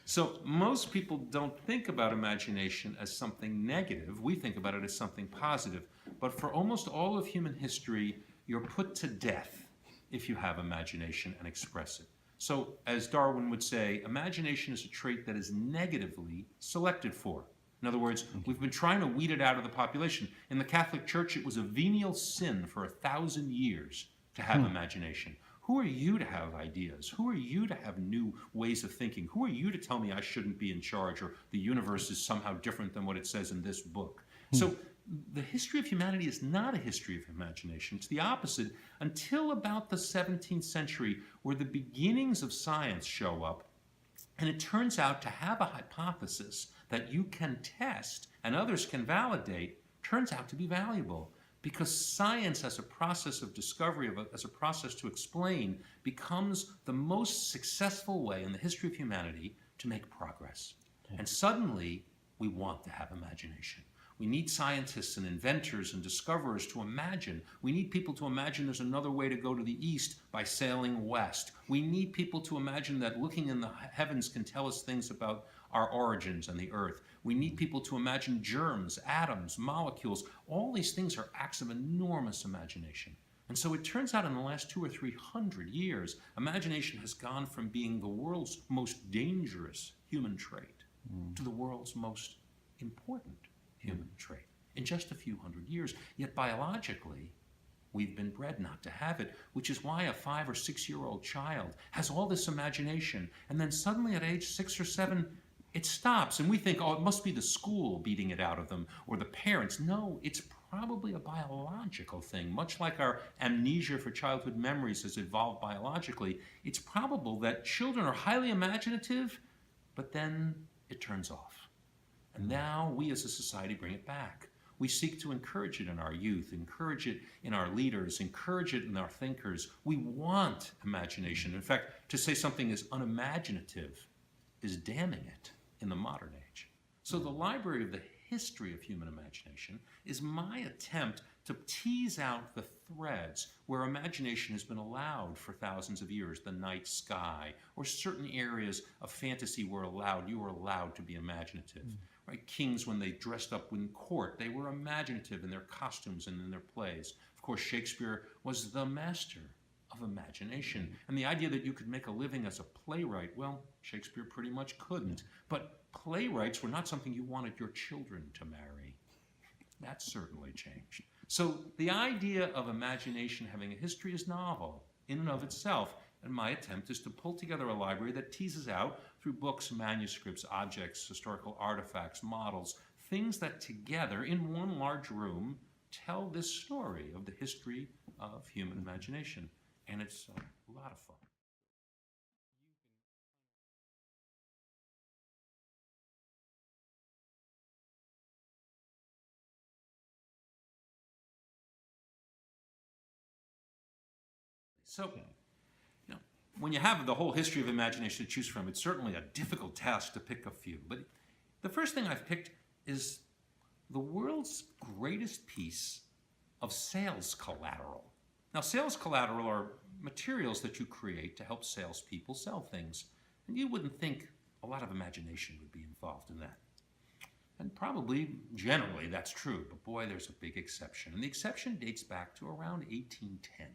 So most people don't think about imagination as something negative. We think about it as something positive. But for almost all of human history, you're put to death if you have imagination and express it. So as Darwin would say, imagination is a trait that is negatively selected for. In other words, we've been trying to weed it out of the population. In the Catholic Church, it was a venial sin for 1,000 years to have imagination. Who are you to have ideas? Who are you to have new ways of thinking? Who are you to tell me I shouldn't be in charge or the universe is somehow different than what it says in this book? So the history of humanity is not a history of imagination. It's the opposite until about the 17th century, where the beginnings of science show up. And it turns out to have a hypothesis that you can test and others can validate turns out to be valuable. Because science as a process of discovery, as a process to explain, becomes the most successful way in the history of humanity to make progress. And suddenly, we want to have imagination. We need scientists and inventors and discoverers to imagine. We need people to imagine there's another way to go to the east by sailing west. We need people to imagine that looking in the heavens can tell us things about our origins and the earth. We need people to imagine germs, atoms, molecules. All these things are acts of enormous imagination. And so it turns out in the last 200 or 300 years, imagination has gone from being the world's most dangerous human trait to the world's most important human trait in just a few hundred years. Yet biologically, we've been bred not to have it, which is why a 5 or 6 year old child has all this imagination, and then suddenly at age 6 or 7, it stops, and we think, oh, it must be the school beating it out of them, or the parents. No, it's probably a biological thing. Much like our amnesia for childhood memories has evolved biologically, it's probable that children are highly imaginative, but then it turns off. And now we as a society bring it back. We seek to encourage it in our youth, encourage it in our leaders, encourage it in our thinkers. We want imagination. In fact, to say something is unimaginative is damning it in the modern age. So the Library of the History of Human Imagination is my attempt to tease out the threads where imagination has been allowed for thousands of years, the night sky, or certain areas of fantasy were allowed, you were allowed to be imaginative. Right? Kings, when they dressed up in court, they were imaginative in their costumes and in their plays. Of course, Shakespeare was the master of imagination. And the idea that you could make a living as a playwright, well, Shakespeare pretty much couldn't. But playwrights were not something you wanted your children to marry. That certainly changed. So the idea of imagination having a history is novel in and of itself. And my attempt is to pull together a library that teases out through books, manuscripts, objects, historical artifacts, models, things that together in one large room tell this story of the history of human imagination. And it's a lot of fun. So, you know, when you have the whole history of imagination to choose from, it's certainly a difficult task to pick a few. But the first thing I've picked is the world's greatest piece of sales collateral. Now, sales collateral are materials that you create to help salespeople sell things. And you wouldn't think a lot of imagination would be involved in that. And probably, generally, that's true. But boy, there's a big exception. And the exception dates back to around 1810.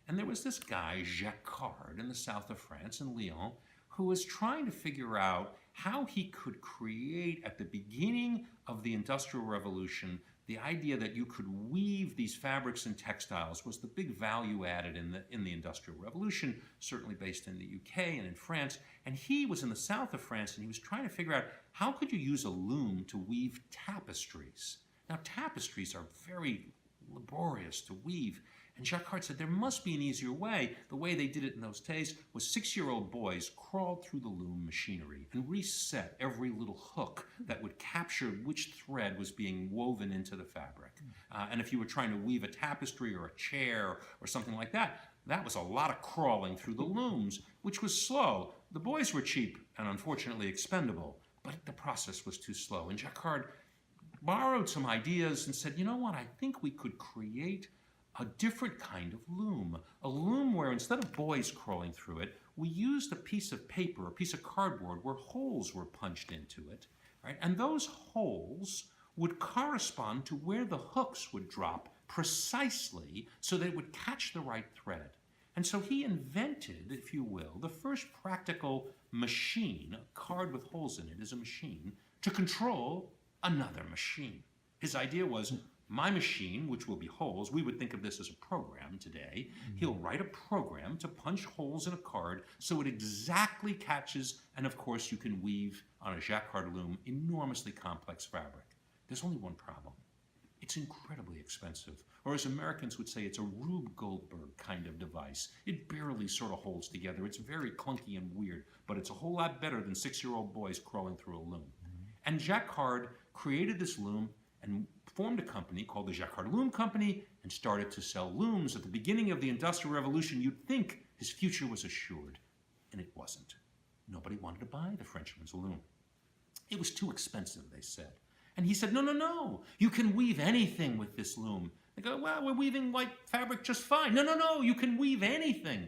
And there was this guy, Jacquard, in the south of France, in Lyon, who was trying to figure out how he could create, at the beginning of the Industrial Revolution, the idea that you could weave these fabrics and textiles was the big value added in the Industrial Revolution, certainly based in the UK and in France. And he was in the south of France, and he was trying to figure out how could you use a loom to weave tapestries. Now, tapestries are very laborious to weave. And Jacquard said there must be an easier way. The way they did it in those days was 6-year-old boys crawled through the loom machinery and reset every little hook that would capture which thread was being woven into the fabric. And if you were trying to weave a tapestry or a chair or something like that, that was a lot of crawling through the looms, which was slow. The boys were cheap and unfortunately expendable, but the process was too slow. And Jacquard borrowed some ideas and said, you know what, I think we could create a different kind of loom. A loom where instead of boys crawling through it, we used a piece of paper, a piece of cardboard where holes were punched into it, right? And those holes would correspond to where the hooks would drop precisely so that it would catch the right thread. And so he invented, if you will, the first practical machine. A card with holes in it is a machine to control another machine. His idea was, my machine, which will be holes, we would think of this as a program today. He'll write a program to punch holes in a card so it exactly catches, and of course you can weave on a Jacquard loom enormously complex fabric. There's only one problem. It's incredibly expensive. Or as Americans would say, it's a Rube Goldberg kind of device. It barely sort of holds together. It's very clunky and weird, but it's a whole lot better than 6-year-old boys crawling through a loom. And Jacquard created this loom and formed a company called the Jacquard Loom Company and started to sell looms. At the beginning of the Industrial Revolution, you'd think his future was assured, and it wasn't. Nobody wanted to buy the Frenchman's loom. It was too expensive, they said. And he said, no, no, no, you can weave anything with this loom. They go, well, we're weaving white fabric just fine. No, no, no, you can weave anything.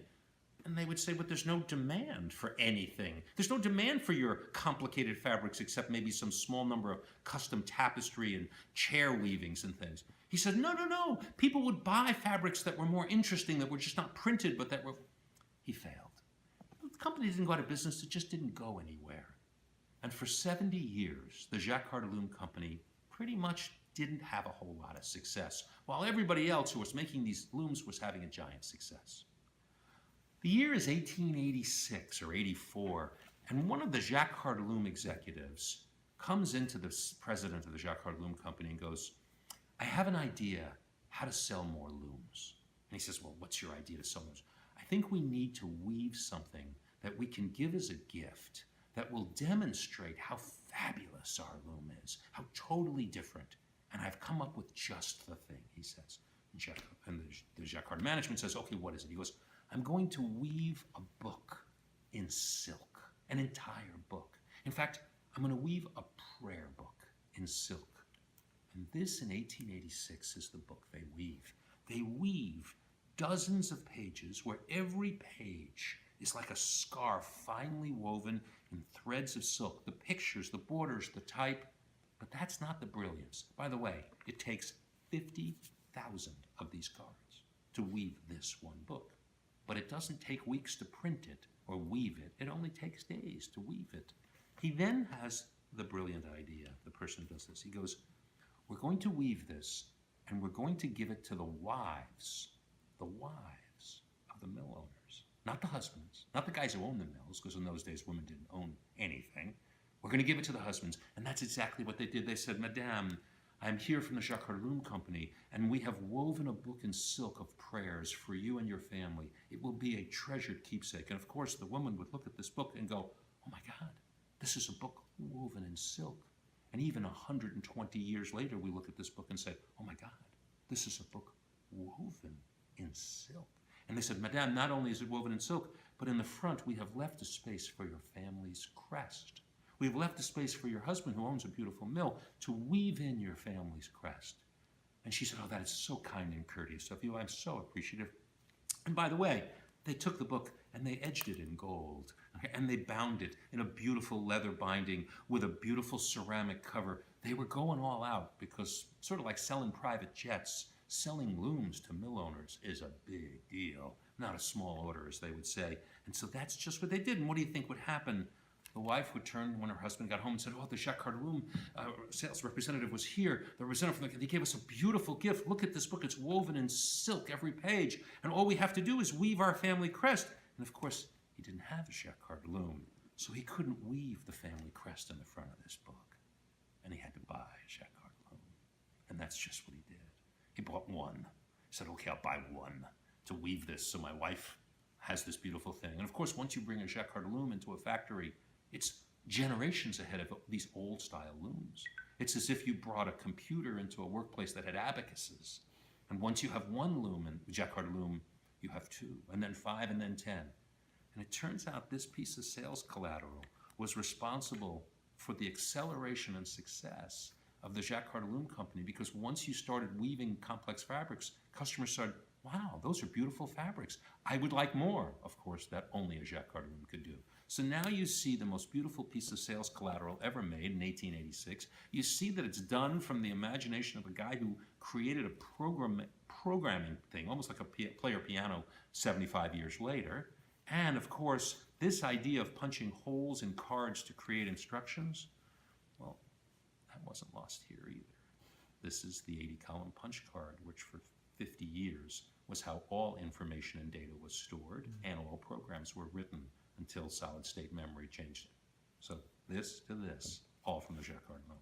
And they would say, but there's no demand for anything. There's no demand for your complicated fabrics except maybe some small number of custom tapestry and chair weavings and things. He said, no, no, no, people would buy fabrics that were more interesting, that were just not printed, but that were... He failed. The company didn't go out of business, it just didn't go anywhere. And for 70 years, the Jacquard Loom Company pretty much didn't have a whole lot of success, while everybody else who was making these looms was having a giant success. The year is 1886 or 84, and one of the Jacquard Loom executives comes into the president of the Jacquard Loom Company and goes, I have an idea how to sell more looms. And he says, well, what's your idea to sell looms? I think we need to weave something that we can give as a gift that will demonstrate how fabulous our loom is, how totally different. And I've come up with just the thing, he says. And the Jacquard management says, okay, what is it? He goes, I'm going to weave a book in silk, an entire book. In fact, I'm going to weave a prayer book in silk. And this in 1886 is the book they weave. They weave dozens of pages where every page is like a scarf finely woven in threads of silk. The pictures, the borders, the type, but that's not the brilliance. By the way, it takes 50,000 of these cards to weave this one book. But it doesn't take weeks to print it or weave it. It only takes days to weave it. He then has the brilliant idea, the person who does this. He goes, we're going to weave this and we're going to give it to the wives of the mill owners. Not the husbands, not the guys who own the mills, because in those days women didn't own anything. We're going to give it to the husbands. And that's exactly what they did. They said, Madame, I'm here from the Jacquard Loom Company, and we have woven a book in silk of prayers for you and your family. It will be a treasured keepsake. And of course, the woman would look at this book and go, oh my God, this is a book woven in silk. And even 120 years later, we look at this book and say, oh my God, this is a book woven in silk. And they said, Madame, not only is it woven in silk, but in the front we have left a space for your family's crest. We've left a space for your husband, who owns a beautiful mill, to weave in your family's crest. And she said, oh, that is so kind and courteous of you. I'm so appreciative. And by the way, they took the book and they edged it in gold. Okay? And they bound it in a beautiful leather binding with a beautiful ceramic cover. They were going all out because, sort of like selling private jets, selling looms to mill owners is a big deal. Not a small order, as they would say. And so that's just what they did. And what do you think would happen? The wife would turn when her husband got home and said, oh, the Jacquard Loom sales representative was here. The representative, they gave us a beautiful gift. Look at this book. It's woven in silk, every page. And all we have to do is weave our family crest. And of course, he didn't have a Jacquard Loom, so he couldn't weave the family crest in the front of this book. And he had to buy a Jacquard Loom. And that's just what he did. He bought one. He said, okay, I'll buy one to weave this so my wife has this beautiful thing. And of course, once you bring a Jacquard Loom into a factory, it's generations ahead of these old-style looms. It's as if you brought a computer into a workplace that had abacuses. And once you have one loom, in Jacquard Loom, you have two, and then 5, and then 10. And it turns out this piece of sales collateral was responsible for the acceleration and success of the Jacquard Loom Company, because once you started weaving complex fabrics, customers started, wow, those are beautiful fabrics. I would like more, of course, that only a Jacquard Loom could do. So now you see the most beautiful piece of sales collateral ever made in 1886. You see that it's done from the imagination of a guy who created a programming thing, almost like a player piano 75 years later. And of course, this idea of punching holes in cards to create instructions, well, that wasn't lost here either. This is the 80-column punch card, which for 50 years was how all information and data was stored and all programs were written until solid-state memory changed it. So this to this, all from the Jacquard Loom.